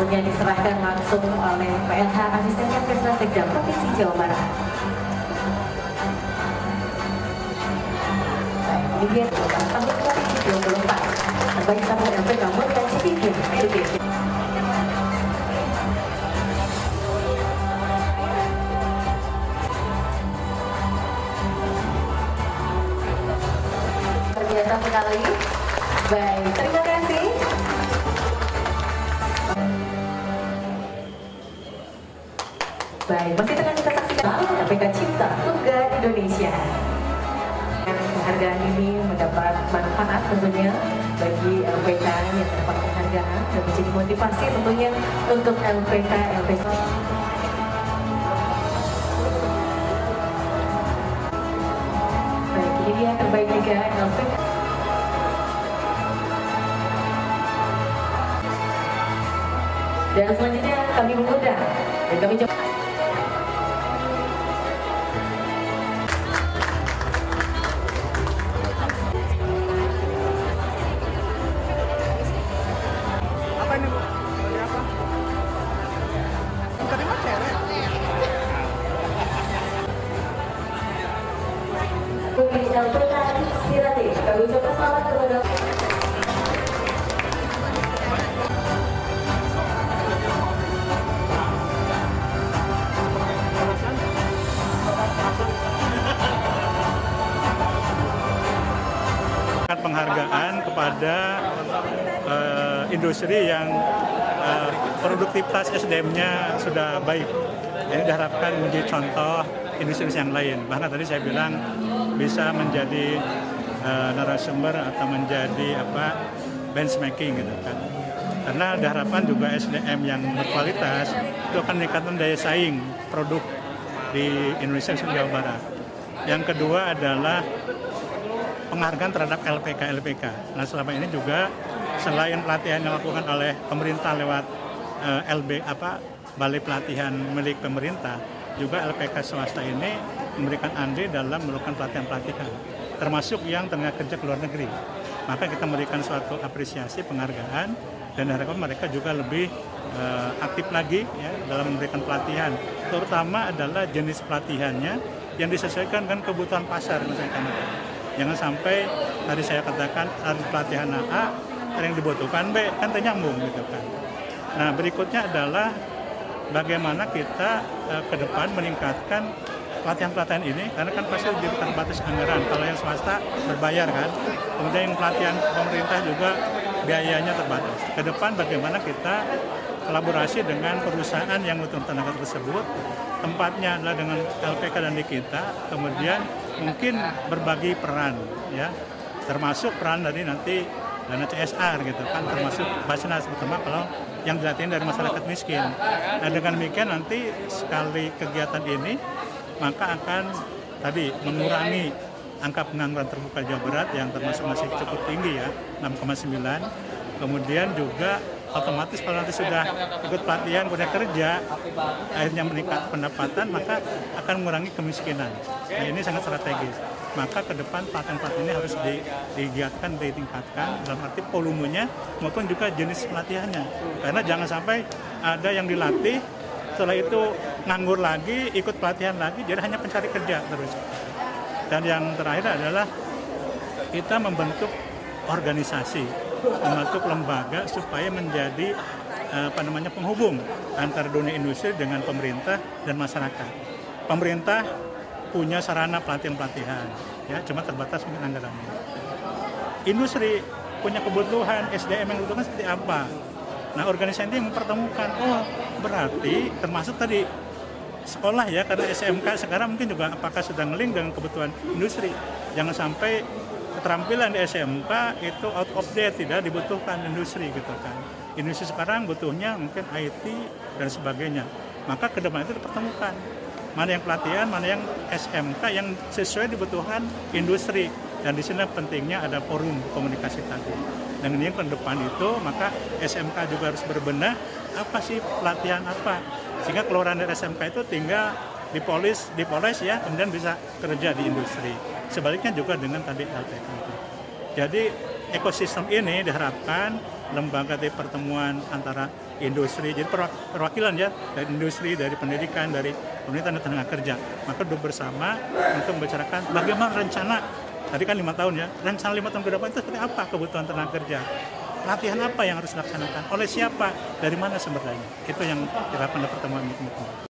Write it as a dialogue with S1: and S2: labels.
S1: tentunya diserahkan langsung oleh PLH Asisten Kapkesnas Sekda Provinsi Jawa Barat. Baik, ini dia tahun 2024 terbaik satu LPK Mulia Cipinang Education. Biasa sekali. Baik, terima kasih. Baik, masih tengah kita saksikan LPK Cipta Tunggal Indonesia. Penghargaan ini mendapat manfaat tentunya bagi LPK yang mendapat penghargaan dan menjadi motivasi tentunya untuk LPK. Baik, ini dia terbaik Liga LPK. Dan selanjutnya kami mengundang dan kami coba.
S2: Apa ini Bu? Dari apa? Tadi mah cewek.
S1: LPK Sirati, kami ucapkan selamat kepada
S2: penghargaan kepada industri yang produktivitas SDM-nya sudah baik. Ini diharapkan menjadi contoh industri yang lain. Bahkan tadi saya bilang bisa menjadi narasumber atau menjadi benchmarking gitu kan. Karena diharapkan juga SDM yang berkualitas itu akan meningkatkan daya saing produk di Indonesia dan Jawa Barat. Yang kedua adalah penghargaan terhadap LPK. Nah, selama ini juga selain pelatihan yang dilakukan oleh pemerintah lewat balai pelatihan milik pemerintah, juga LPK swasta ini memberikan andil dalam melakukan pelatihan-pelatihan, termasuk yang tenaga kerja ke luar negeri. Maka kita memberikan suatu apresiasi penghargaan dan diharapkan mereka juga lebih aktif lagi ya dalam memberikan pelatihan. Terutama adalah jenis pelatihannya yang disesuaikan dengan kebutuhan pasar misalkan. Jangan sampai tadi saya katakan ada pelatihan A, ada yang dibutuhkan B, kan ternyambung gitu kan. Nah, berikutnya adalah bagaimana kita ke depan meningkatkan pelatihan-pelatihan ini, karena kan pasti jadi terbatas anggaran. Kalau yang swasta berbayar kan, kemudian yang pelatihan pemerintah juga biayanya terbatas. Ke depan bagaimana kita kolaborasi dengan perusahaan yang butuh tenaga tersebut, tempatnya adalah dengan LPK dan di kita, kemudian mungkin berbagi peran ya, termasuk peran dari nanti dana CSR gitu kan, termasuk Basnas terutama kalau yang dilatih dari masyarakat miskin. Nah, dengan demikian nanti sekali kegiatan ini maka akan tadi mengurangi angka pengangguran terbuka Jawa Barat yang termasuk masih cukup tinggi ya, 6,9. Kemudian juga otomatis kalau nanti sudah ikut pelatihan, kemudian kerja, akhirnya meningkat pendapatan, maka akan mengurangi kemiskinan. Nah, ini sangat strategis. Maka ke depan pelatihan-pelatihan ini harus digiatkan, ditingkatkan, dalam arti volumenya maupun juga jenis pelatihannya. Karena jangan sampai ada yang dilatih, setelah itu nganggur lagi, ikut pelatihan lagi, jadi hanya pencari kerja terus. Dan yang terakhir adalah kita membentuk organisasi, membentuk lembaga supaya menjadi penghubung antara dunia industri dengan pemerintah dan masyarakat. Pemerintah punya sarana pelatihan-pelatihan, ya cuma terbatas mungkin anggarannya. Industri punya kebutuhan SDM yang dibutuhkan seperti apa. Nah, organisasi ini mempertemukan, oh berarti termasuk tadi sekolah ya, karena SMK sekarang mungkin juga apakah sudah ngeling dengan kebutuhan industri. Jangan sampai keterampilan di SMK itu out of date, tidak dibutuhkan industri gitu kan. Industri sekarang butuhnya mungkin IT dan sebagainya. Maka ke depan itu dipertemukan. Mana yang pelatihan, mana yang SMK yang sesuai dibutuhkan industri. Dan di sini pentingnya ada forum komunikasi tadi. Dan ini ke depan itu maka SMK juga harus berbenah apa sih pelatihan apa. Sehingga keluaran dari SMK itu tinggal dipoles ya, kemudian bisa kerja di industri. Sebaliknya juga dengan tadi LPK itu. Jadi ekosistem ini diharapkan lembaga dari pertemuan antara industri, jadi perwakilan ya dari industri, dari pendidikan, dari pemerintah dan tenaga kerja. Maka duduk bersama untuk membicarakan bagaimana rencana, tadi kan 5 tahun ya, rencana 5 tahun ke depan itu seperti apa kebutuhan tenaga kerja. Latihan apa yang harus dilaksanakan, oleh siapa, dari mana sumber daya. Itu yang dilakukan dalam pertemuan itu.